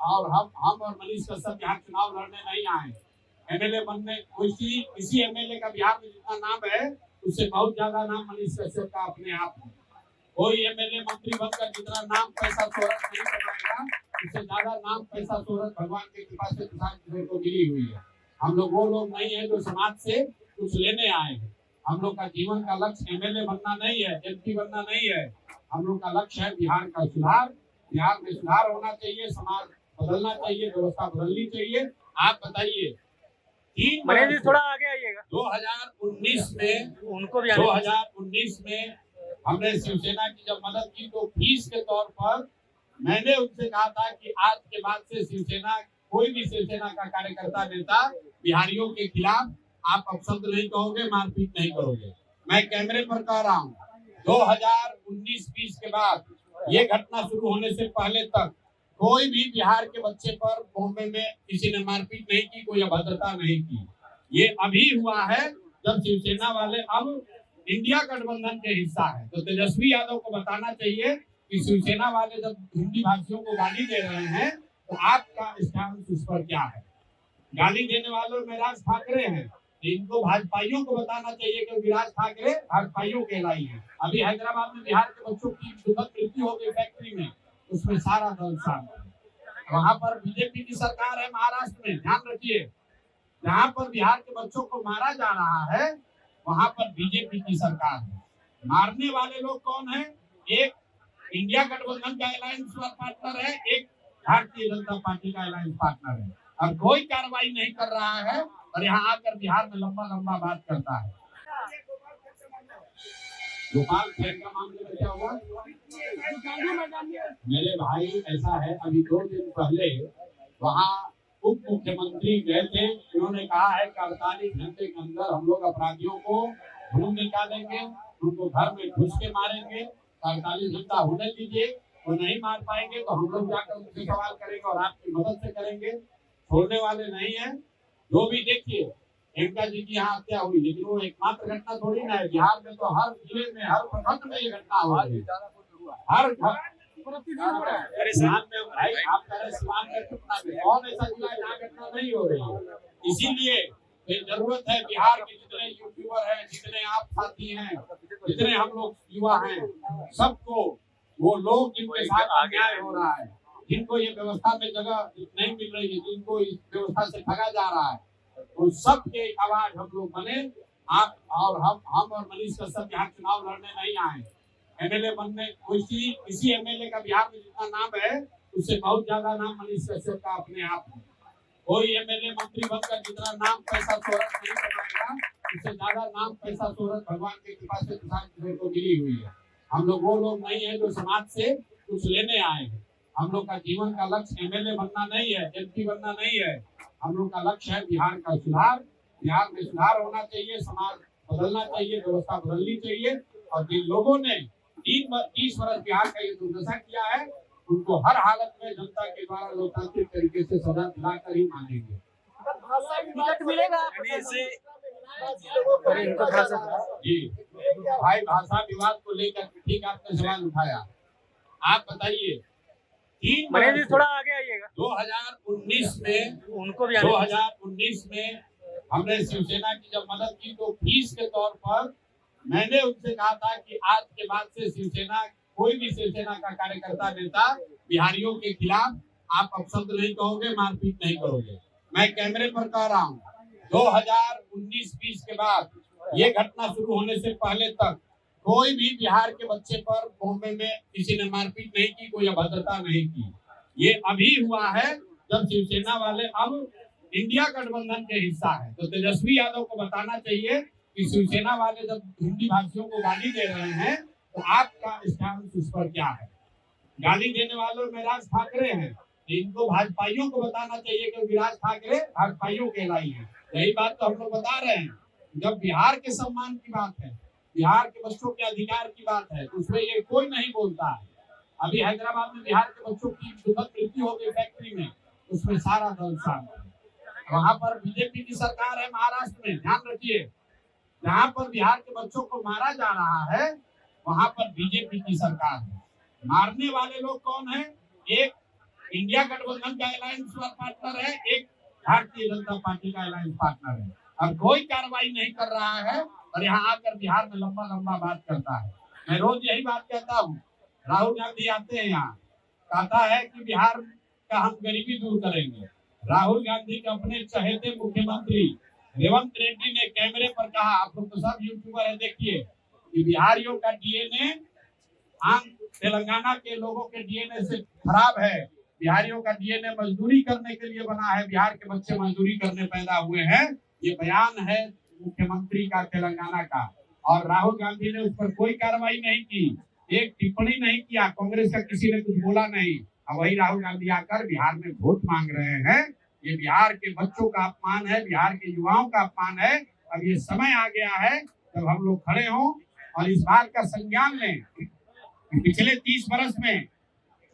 हम और मनीष कश्यप यहाँ चुनाव लड़ने नहीं आए। एमएलए बनने किसी एमएलए का बिहार में जितना नाम है उससे बहुत ज्यादा नाम मनीष कश्यप का अपने आप है। कोई एमएलए मंत्री बनकर जितना नाम पैसा शोहरत नहीं कमाएगा उससे ज्यादा नाम पैसा शोहरत भगवान की कृपा से प्रसाद को मिली हुई है। हम लोग वो लोग नहीं है जो समाज से कुछ लेने आए हैं। हम लोग का जीवन का लक्ष्य एमएलए बनना नहीं है, एमपी बनना नहीं है। हम लोग का लक्ष्य है बिहार का सुधार। बिहार में सुधार होना चाहिए, समाज बदलना चाहिए, व्यवस्था बदलनी चाहिए। आप बताइए, थोड़ा आगे आइएगा। 2019 में हमने शिवसेना की जब मदद की तो फीस के तौर पर मैंने उनसे कहा था कि आज के बाद से शिवसेना कोई भी शिवसेना का कार्यकर्ता नेता बिहारियों के खिलाफ आप अपशब्द नहीं कहोगे, मारपीट नहीं करोगे। मैं कैमरे पर कह रहा हूँ 2019-20 के बाद ये घटना शुरू होने से पहले तक कोई भी बिहार के बच्चे पर बॉम्बे में किसी ने मारपीट नहीं की, कोई अभद्रता नहीं की। ये अभी हुआ है जब शिवसेना वाले अब इंडिया गठबंधन के हिस्सा है। तो तेजस्वी यादव को बताना चाहिए कि शिवसेना वाले जब हिंदी भाषियों को गाली दे रहे हैं तो आपका स्टैंड उस पर क्या है। गाली देने वालों में राज ठाकरे हैं, इनको भाजपाइयों को बताना चाहिए कि विराज ठाकरे भाजपाइयों कहलाई है। अभी हैदराबाद में बिहार के बच्चों की दुखद मृत्यु हो गई फैक्ट्री में, उसमें सारा दल शामिल है। वहां पर बीजेपी की सरकार है महाराष्ट्र में, ध्यान रखिए। जहां पर बिहार के बच्चों को मारा जा रहा है वहां पर बीजेपी की सरकार है। मारने वाले लोग कौन है? एक इंडिया गठबंधन का अलायंस पार्टनर है, एक भारतीय जनता पार्टी का अलायंस पार्टनर है। और कोई कार्रवाई नहीं कर रहा है और यहाँ आकर बिहार में लंबा लंबा बात करता है। गोपाल खैर का मामले में क्या हुआ? मेरे भाई ऐसा है, अभी 2 दिन पहले वहाँ उप मुख्यमंत्री गए थे। उन्होंने कहा है कि 48 घंटे के अंदर हम लोग अपराधियों को ढूंढ निकालेंगे, उनको घर में घुस के मारेंगे। 48 घंटा होने दीजिए, वो नहीं मार पाएंगे तो हम लोग जाकर उनसे सवाल करेंगे और आपकी मदद से करेंगे। छोड़ने वाले नहीं है। जो भी देखिए, प्रियंका जी की यहाँ हत्या हुई, लेकिन वो एकमात्र घटना थोड़ी ना है। बिहार में तो हर जिले में, हर प्रखंड में ये घटना हो रही है। हर सिवान में भाई, आप कह रहे सिवान में घटना में, कौन ऐसा जिला है जहाँ घटना नहीं हो रही है? इसीलिए जरूरत है बिहार के जितने यूट्यूबर हैं, जितने आप साथी हैं, जितने हम लोग युवा हैं, सबको वो लोग जिनके साथ अन्याय हो रहा है, जिनको ये व्यवस्था में जगह नहीं मिल रही है, जिनको इस व्यवस्था से ठगा जा रहा है, उन सब के आवाज हम लोग बने। आप और हम और मनीष कश्यप यहाँ चुनाव लड़ने नहीं आए। एमएलए बनने किसी एमएलए का बिहार में जितना नाम है उससे बहुत ज्यादा नाम मनीष कश्यप का अपने आप है। कोई एमएलए मंत्री बनकर जितना नाम पैसा शोहरत नहीं कमाएगा उससे ज्यादा नाम पैसा शोहरत भगवान की कृपा से प्रसाद को मिली हुई है। हम लोग वो लोग नहीं है जो समाज से कुछ लेने आए हैं। हम लोग का जीवन का लक्ष्य एमएलए बनना नहीं है, एमपी बनना नहीं है। हम लोग का लक्ष्य है बिहार का सुधार। बिहार में सुधार होना चाहिए, समाज बदलना चाहिए, व्यवस्था बदलनी चाहिए। और जिन लोगों ने 30 वर्ष बिहार का ये दुर्दशा किया है उनको हर हालत में जनता के द्वारा लोकतांत्रिक तरीके से सजा दिलाकर ही मानेंगे। जी भाई, भाषा विवाद को लेकर ठीक आपने सवाल उठाया। आप बताइए, 3 थोड़ा आगे आइएगा। 2019 में हमने शिवसेना की जब मदद की तो फीस के तौर पर मैंने उनसे कहा था कि आज के बाद से शिवसेना कोई भी शिवसेना का कार्यकर्ता नेता बिहारियों के खिलाफ आप अपशब्द नहीं कहोगे, मारपीट नहीं करोगे। मैं कैमरे पर कह रहा हूँ 2019-20 के बाद ये घटना शुरू होने से पहले तक कोई भी बिहार के बच्चे पर बॉम्बे में किसी ने मारपीट नहीं की, कोई अभद्रता नहीं की। ये अभी हुआ है जब शिवसेना वाले अब इंडिया गठबंधन के हिस्सा है। तो तेजस्वी यादव को बताना चाहिए कि शिवसेना वाले जब हिंदी भाषियों को गाली दे रहे हैं तो आपका स्टैंड उस पर क्या है। गाली देने वालों में राज ठाकरे हैं, इनको भाजपाइयों को बताना चाहिए कि विराज ठाकरे भाजपाइयों कहलाई है। यही बात तो हम लोग बता रहे हैं। जब बिहार के सम्मान की बात है, बिहार के बच्चों के अधिकार की बात है, तो उसमें ये कोई नहीं बोलता है। अभी हैदराबाद में बिहार के बच्चों की दुखद मृत्यु हो गई फैक्ट्री में, उसमें सारा दल शामिल है। वहां पर बीजेपी की सरकार है महाराष्ट्र में, ध्यान रखिए। जहां पर बिहार के बच्चों को मारा जा रहा है वहां पर बीजेपी की सरकार है। मारने वाले लोग कौन है? एक इंडिया गठबंधन का अलायंस पार्टनर है, एक भारतीय जनता पार्टी का अलायंस पार्टनर है, और कोई कार्रवाई नहीं कर रहा है और यहाँ आकर बिहार में लंबा लंबा बात करता है। मैं रोज यही बात कहता हूँ, राहुल गांधी आते हैं यहाँ, कहता है कि बिहार का हम गरीबी दूर करेंगे। राहुल गांधी के अपने चहेते मुख्यमंत्री रेवंत रेड्डी ने कैमरे पर कहा, आप लोग तो सब यूट्यूबर है, देखिए कि बिहारियों का डीएनए आम तेलंगाना के लोगों के डीएनए से खराब है। बिहारियों का डीएनए मजदूरी करने के लिए बना है, बिहार के बच्चे मजदूरी करने पैदा हुए हैं। ये बयान है मुख्यमंत्री का तेलंगाना का, और राहुल गांधी ने उस पर कोई कार्रवाई नहीं की, एक टिप्पणी नहीं किया, कांग्रेस का किसी ने कुछ बोला नहीं। अब वही राहुल गांधी आकर बिहार में वोट मांग रहे हैं। ये बिहार के बच्चों का अपमान है, बिहार के युवाओं का अपमान है। अब ये समय आ गया है जब हम लोग खड़े हों और इस बात का संज्ञान लें कि पिछले 30 वर्ष में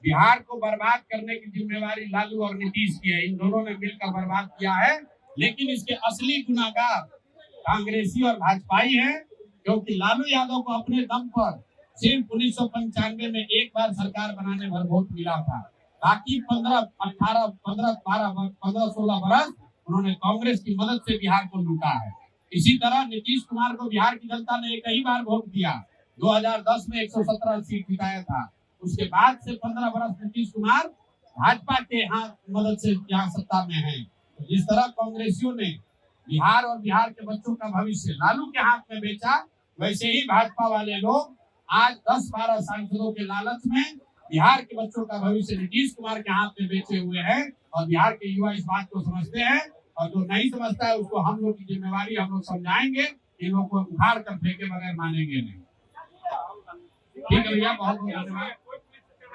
बिहार को बर्बाद करने की जिम्मेवारी लालू और नीतीश की है। इन दोनों ने मिलकर बर्बाद किया है, लेकिन इसके असली गुनाहगार कांग्रेसी और भाजपाई है, क्योंकि लालू यादव को अपने दम पर सिर्फ 1995 में एक बार सरकार बनाने भर वोट मिला था। बाकी 15-16 बरस उन्होंने कांग्रेस की मदद से बिहार को लूटा है। इसी तरह नीतीश कुमार को बिहार की जनता ने एक ही बार वोट दिया, 2010 में 117 सीट जिताया था। उसके बाद से 15 बरस नीतीश कुमार भाजपा के यहाँ मदद से यहाँ सत्ता में है। जिस तरह कांग्रेसियों ने बिहार और बिहार के बच्चों का भविष्य लालू के हाथ में बेचा, वैसे ही भाजपा वाले लोग आज 10-12 सांसदों के लालच में बिहार के बच्चों का भविष्य नीतीश कुमार के हाथ में बेचे हुए हैं। और बिहार के युवा इस बात को समझते हैं, और जो नहीं समझता है उसको हम लोग की जिम्मेवारी, हम लोग समझाएंगे, इन लोगों को उखाड़ कर फेंके बगैर मानेंगे नहीं। ठीक है भैया, बहुत बहुत धन्यवाद।